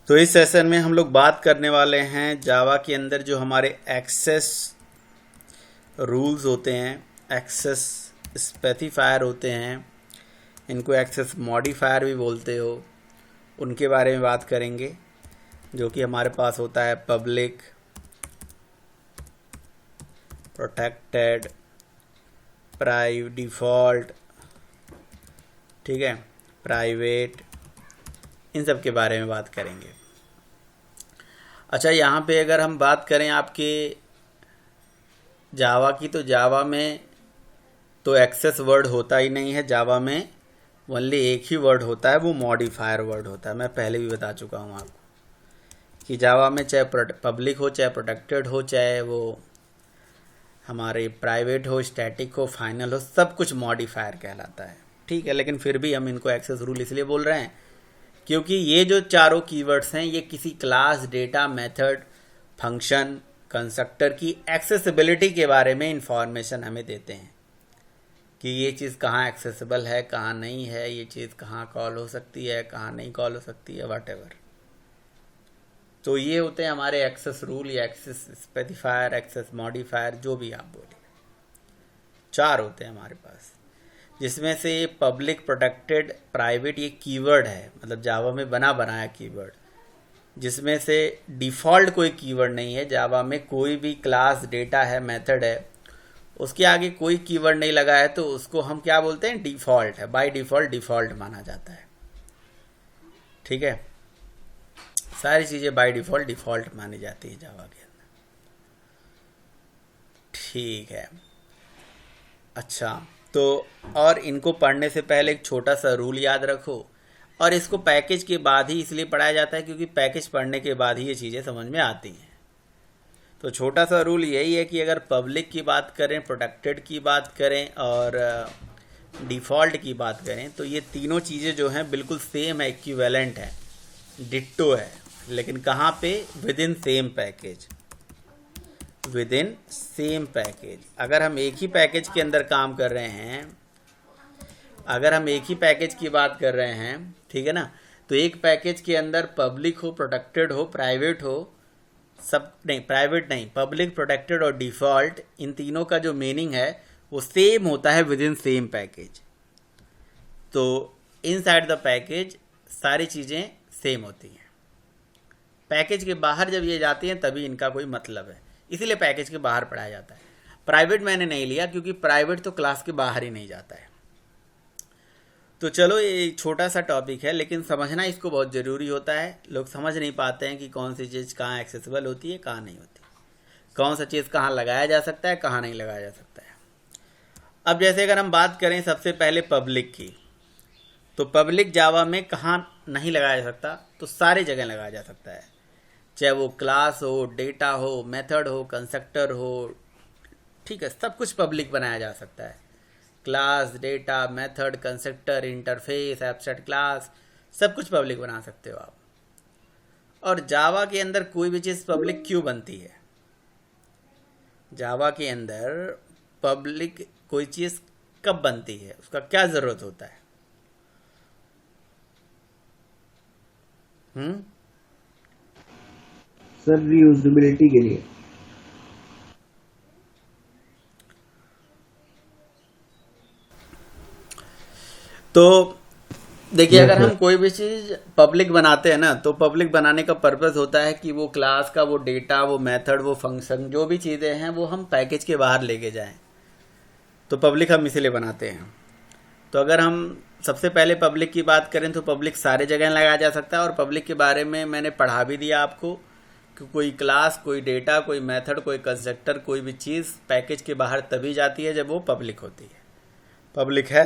तो इस सेशन में हम लोग बात करने वाले हैं जावा के अंदर जो हमारे एक्सेस रूल्स होते हैं, एक्सेस स्पेसिफायर होते हैं, इनको एक्सेस मॉडिफायर भी बोलते हो, उनके बारे में बात करेंगे। जो कि हमारे पास होता है पब्लिक, प्रोटेक्टेड, डिफ़ॉल्ट, ठीक है, प्राइवेट, इन सब के बारे में बात करेंगे। अच्छा, यहाँ पे अगर हम बात करें आपके जावा की, तो जावा में तो एक्सेस वर्ड होता ही नहीं है। जावा में ओनली एक ही वर्ड होता है, वो मॉडिफायर वर्ड होता है। मैं पहले भी बता चुका हूँ आपको कि जावा में चाहे पब्लिक हो, चाहे प्रोटेक्टेड हो, चाहे वो हमारे प्राइवेट हो, स्टैटिक हो, फाइनल हो, सब कुछ मॉडिफायर कहलाता है। ठीक है, लेकिन फिर भी हम इनको एक्सेस रूल इसलिए बोल रहे हैं क्योंकि ये जो चारों कीवर्ड्स हैं, ये किसी class, data, method, function, constructor की एक्सेसिबिलिटी के बारे में इंफॉर्मेशन हमें देते हैं कि ये चीज़ कहाँ एक्सेसिबल है, कहाँ नहीं है, ये चीज़ कहाँ कॉल हो सकती है, कहाँ नहीं कॉल हो सकती है, वॉटेवर। तो ये होते हैं हमारे एक्सेस रूल या एक्सेस स्पेसिफायर, एक्सेस मॉडिफायर, जो भी आप बोलिए। चार होते हैं हमारे पास, जिसमें से पब्लिक, प्रोटेक्टेड, प्राइवेट ये कीवर्ड है, मतलब जावा में बना बनाया कीवर्ड, जिसमें से डिफ़ॉल्ट कोई कीवर्ड नहीं है। जावा में कोई भी क्लास, डेटा है, मेथड है, उसके आगे कोई कीवर्ड नहीं लगा है, तो उसको हम क्या बोलते हैं? डिफ़ॉल्ट है। बाय डिफ़ॉल्ट डिफ़ॉल्ट माना जाता है। ठीक है, सारी चीज़ें बाय डिफ़ॉल्ट डिफ़ॉल्ट मानी जाती है जावा के अंदर। ठीक है, अच्छा, तो और इनको पढ़ने से पहले एक छोटा सा रूल याद रखो, और इसको पैकेज के बाद ही इसलिए पढ़ाया जाता है क्योंकि पैकेज पढ़ने के बाद ही ये चीज़ें समझ में आती हैं। तो छोटा सा रूल यही है कि अगर पब्लिक की बात करें, प्रोटेक्टेड की बात करें और डिफ़ॉल्ट की बात करें, तो ये तीनों चीज़ें जो हैं बिल्कुल सेम है, इक्विवेलेंट है, डिट्टो है। लेकिन कहाँ पे? With in same package, with in same package. अगर हम एक ही पैकेज के अंदर काम कर रहे हैं, अगर हम एक ही पैकेज की बात कर रहे हैं, ठीक है ना, तो एक पैकेज के अंदर पब्लिक हो, प्रोटेक्टेड हो, प्राइवेट हो, सब नहीं, प्राइवेट नहीं, पब्लिक, प्रोटेक्टेड और डिफ़ॉल्ट, इन तीनों का जो मीनिंग है वो सेम होता है विद इन सेम पैकेज। तो इनसाइड द पैकेज सारी चीज़ें सेम होती हैं। पैकेज के बाहर जब ये जाती हैं तभी इनका कोई मतलब है, इसीलिए पैकेज के बाहर पढ़ाया जाता है। प्राइवेट मैंने नहीं लिया क्योंकि प्राइवेट तो क्लास के बाहर ही नहीं जाता है। तो चलो, ये छोटा सा टॉपिक है, लेकिन समझना इसको बहुत ज़रूरी होता है। लोग समझ नहीं पाते हैं कि कौन सी चीज़ कहाँ एक्सेसिबल होती है, कहाँ नहीं होती, कौन सा चीज़ कहाँ लगाया जा सकता है, कहाँ नहीं लगाया जा सकता है। अब जैसे अगर हम बात करें सबसे पहले पब्लिक की, तो पब्लिक जावा में कहाँ नहीं लगाया जा सकता? तो सारी जगह लगाया जा सकता है, चाहे वो क्लास हो, डेटा हो, मेथड हो, कंस्ट्रक्टर हो, ठीक है, सब कुछ पब्लिक बनाया जा सकता है। Class, data, method, constructor, interface, abstract class, सब कुछ पब्लिक बना सकते हो आप। और जावा के अंदर कोई भी चीज़ पब्लिक क्यों बनती है? जावा के अंदर पब्लिक कोई चीज़ कब बनती है, उसका क्या ज़रूरत होता है? सर रीयूजेबिलिटी के लिए। तो देखिए, यस अगर सर। हम कोई भी चीज़ पब्लिक बनाते हैं ना, तो पब्लिक बनाने का पर्पस होता है कि वो क्लास का, वो डेटा, वो मेथड, वो फंक्शन, जो भी चीज़ें हैं वो हम पैकेज के बाहर लेके जाएं। तो पब्लिक हम इसीलिए बनाते हैं। तो अगर हम सबसे पहले पब्लिक की बात करें, तो पब्लिक सारे जगह लगाया जा सकता है। और पब्लिक के बारे में मैंने पढ़ा भी दिया आपको कि कोई क्लास, कोई डेटा, कोई मेथड, कोई कंस्ट्रक्टर, कोई भी चीज़ पैकेज के बाहर तभी जाती है जब वो पब्लिक होती है। पब्लिक है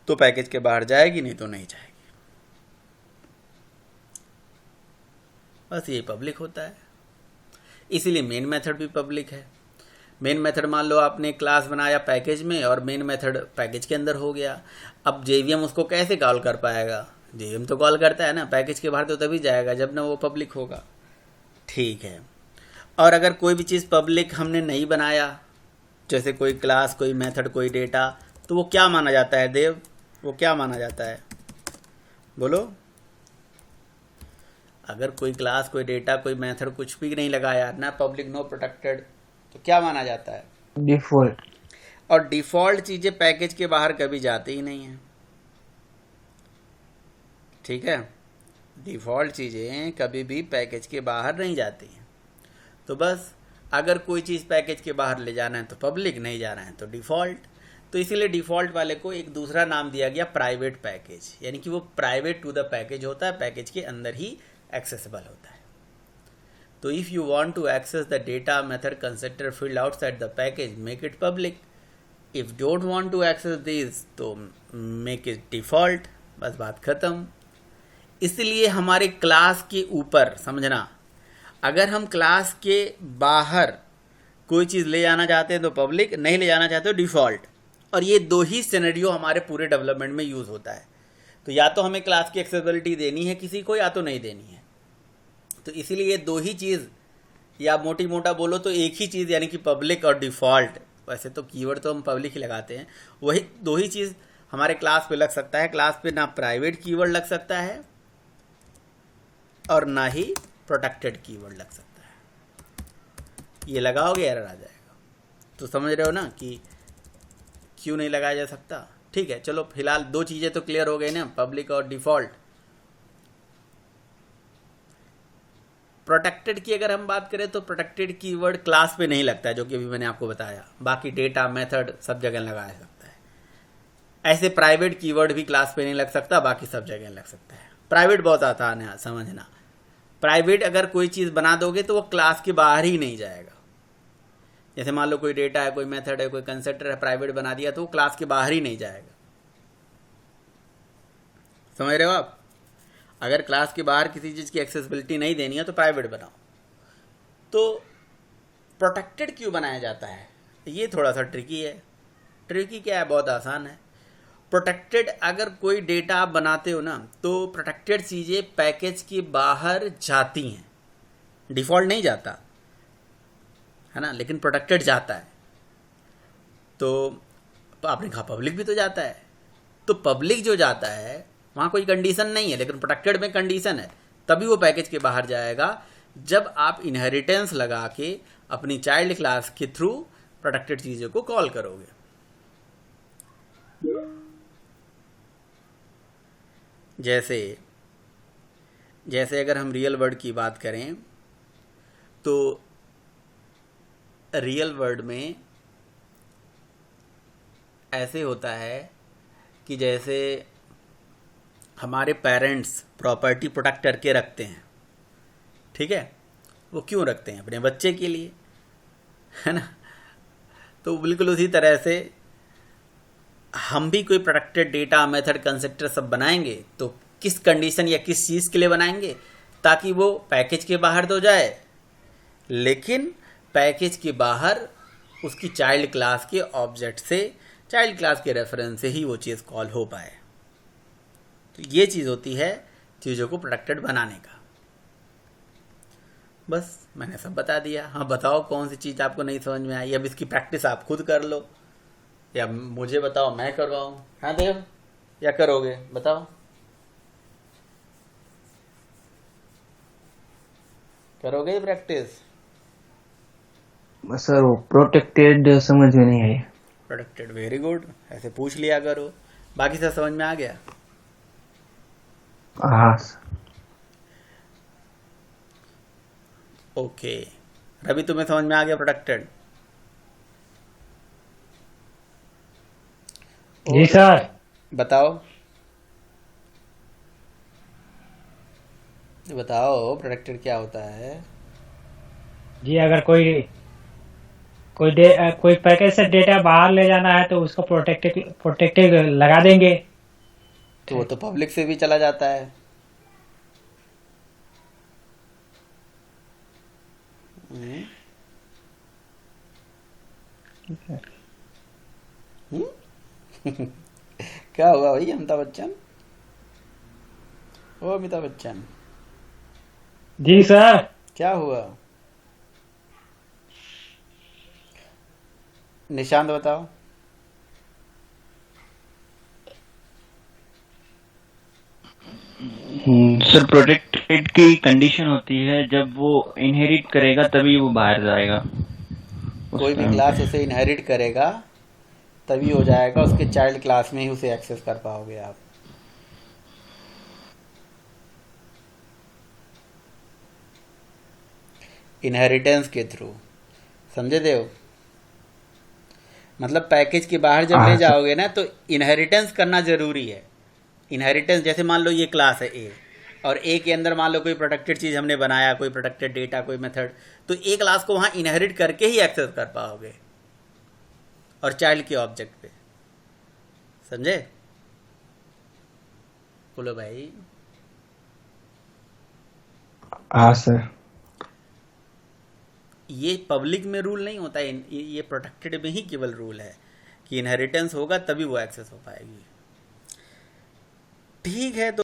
तो पैकेज के बाहर जाएगी, नहीं तो नहीं जाएगी। बस यही पब्लिक होता है। इसीलिए मेन मेथड भी पब्लिक है। मेन मेथड, मान लो आपने क्लास बनाया पैकेज में और मेन मेथड पैकेज के अंदर हो गया, अब जेवीएम उसको कैसे कॉल कर पाएगा? जेवीएम तो कॉल करता है ना, पैकेज के बाहर तो तभी जाएगा जब ना वो पब्लिक होगा। ठीक है, और अगर कोई भी चीज़ पब्लिक हमने नहीं बनाया, जैसे कोई क्लास, कोई मेथड, कोई डेटा, तो वो क्या माना जाता है देव? वो क्या माना जाता है? बोलो। अगर कोई क्लास, कोई डेटा, कोई मेथड कुछ भी नहीं लगाया ना, पब्लिक नो प्रोटेक्टेड, तो क्या माना जाता है? डिफॉल्ट। और डिफॉल्ट चीज़ें पैकेज के बाहर कभी जाती ही नहीं है, ठीक है। डिफ़ॉल्ट चीज़ें कभी भी पैकेज के बाहर नहीं जाती हैं। तो बस अगर कोई चीज़ पैकेज के बाहर ले जाना है तो पब्लिक, नहीं जाना है तो डिफ़ॉल्ट। तो इसीलिए डिफ़ॉल्ट वाले को एक दूसरा नाम दिया गया प्राइवेट पैकेज, यानी कि वो प्राइवेट टू द पैकेज होता है, पैकेज के अंदर ही एक्सेसिबल होता है। तो if you want to access the data method constructor field outside the package, make it public. If don't want to access this तो मेक इट डिफ़ॉल्ट। बस बात ख़त्म। इसलिए हमारे क्लास के ऊपर, समझना, अगर हम क्लास के बाहर कोई चीज़ ले जाना चाहते हैं तो पब्लिक, नहीं ले जाना चाहते तो डिफ़ॉल्ट। और ये दो ही सिनेरियो हमारे पूरे डेवलपमेंट में यूज़ होता है। तो या तो हमें क्लास की एक्सेसिबिलिटी देनी है किसी को, या तो नहीं देनी है। तो इसीलिए ये दो ही चीज़, या मोटी मोटा बोलो तो एक ही चीज़, यानी कि पब्लिक और डिफ़ॉल्ट, वैसे तो कीवर्ड तो हम पब्लिक ही लगाते हैं, वही दो ही चीज़ हमारे क्लास पे लग सकता है। क्लास पे ना प्राइवेट कीवर्ड लग सकता है और ना ही प्रोटेक्टेड कीवर्ड लग सकता है। ये लगाओगे एरर आ जाएगा। तो समझ रहे हो ना कि क्यों नहीं लगाया जा सकता। ठीक है, चलो फिलहाल दो चीज़ें तो क्लियर हो गई ना, पब्लिक और डिफ़ॉल्ट। प्रोटेक्टेड की अगर हम बात करें तो प्रोटेक्टेड कीवर्ड क्लास पे नहीं लगता है, जो कि अभी मैंने आपको बताया। बाकी डेटा, मेथड सब जगह लगाया सकता है। ऐसे प्राइवेट कीवर्ड भी क्लास पे नहीं लग सकता, बाकी सब जगह लग सकता है। प्राइवेट बहुत आसान है समझना। प्राइवेट अगर कोई चीज़ बना दोगे तो वो क्लास के बाहर ही नहीं जाएगा। जैसे मान लो कोई डेटा है, कोई मेथड है, कोई कंस्ट्रक्टर है, प्राइवेट बना दिया तो वो क्लास के बाहर ही नहीं जाएगा। समझ रहे हो आप? अगर क्लास के बाहर किसी चीज़ की एक्सेसिबिलिटी नहीं देनी है तो प्राइवेट बनाओ। तो प्रोटेक्टेड क्यों बनाया जाता है, ये थोड़ा सा ट्रिकी है। ट्रिकी क्या है, बहुत आसान है। प्रोटेक्टेड अगर कोई डेटा आप बनाते हो ना, तो प्रोटेक्टेड चीज़ें पैकेज के बाहर जाती हैं, डिफ़ॉल्ट नहीं जाता है ना, लेकिन प्रोटेक्टेड जाता है। तो आपने कहा पब्लिक भी तो जाता है। तो पब्लिक जो जाता है वहाँ कोई कंडीशन नहीं है, लेकिन प्रोटेक्टेड में कंडीशन है। तभी वो पैकेज के बाहर जाएगा जब आप इनहेरिटेंस लगा के अपनी चाइल्ड क्लास के थ्रू प्रोटेक्टेड चीज़ों को कॉल करोगे। जैसे अगर हम रियल वर्ड की बात करें तो रियल वर्ड में ऐसे होता है कि जैसे हमारे पेरेंट्स प्रॉपर्टी प्रोटेक्ट करके रखते हैं, ठीक है। वो क्यों रखते हैं? अपने बच्चे के लिए, है ना। तो बिल्कुल उसी तरह से हम भी कोई प्रोटेक्टेड डेटा, मेथड, कंस्ट्रक्टर सब बनाएंगे तो किस कंडीशन या किस चीज़ के लिए बनाएंगे? ताकि वो पैकेज के बाहर तो जाए, लेकिन पैकेज के बाहर उसकी चाइल्ड क्लास के ऑब्जेक्ट से, चाइल्ड क्लास के रेफरेंस से ही वो चीज़ कॉल हो पाए। तो ये चीज़ होती है चीज़ों को प्रोटेक्टेड बनाने का। बस मैंने सब बता दिया। हाँ बताओ कौन सी चीज़ आपको नहीं समझ में आई। अब इसकी प्रैक्टिस आप खुद कर लो या मुझे बताओ, मैं करवाऊँ? हाँ देव, या करोगे बताओ? करोगे प्रैक्टिस? सर वो प्रोटेक्टेड समझ में नहीं आई। प्रोटेक्टेड, वेरी गुड, ऐसे पूछ लिया करो। बाकी सब समझ में आ गया? हाँ। ओके, रवि तुम्हें समझ में आ गया प्रोटेक्टेड? जी सर। बताओ बताओ प्रोटेक्टेड क्या होता है? जी अगर कोई पैकेज से डेटा बाहर ले जाना है तो उसको प्रोटेक्टेड लगा देंगे। तो वो तो पब्लिक से भी चला जाता है। हम्म? क्या हुआ भाई अमिताभ बच्चन? ओ अमिताभ बच्चन, जी सर। क्या हुआ? निशांत बताओ। सर प्रोटेक्टेड की कंडीशन होती है जब वो इनहेरिट करेगा तभी वो बाहर जाएगा उस कोई भी टाइम क्लास पे। उसे इनहेरिट करेगा तभी हो जाएगा, उसके चाइल्ड क्लास में ही उसे एक्सेस कर पाओगे आप। इनहेरिटेंस के थ्रू, समझे देव? मतलब पैकेज के बाहर जब ले हाँ सर। जाओगे ना तो इनहेरिटेंस करना ज़रूरी है। इनहेरिटेंस जैसे मान लो ये क्लास है ए, और ए के अंदर मान लो कोई प्रोटेक्टेड चीज़ हमने बनाया, कोई प्रोटेक्टेड डेटा, कोई मेथड, तो ए क्लास को वहाँ इनहेरिट करके ही एक्सेस कर पाओगे और चाइल्ड के ऑब्जेक्ट पे। समझे? बोलो भाई। हाँ सर। ये पब्लिक में रूल नहीं होता है, ये प्रोटेक्टेड में ही केवल रूल है कि इनहेरिटेंस होगा तभी वो एक्सेस हो पाएगी। ठीक है, तो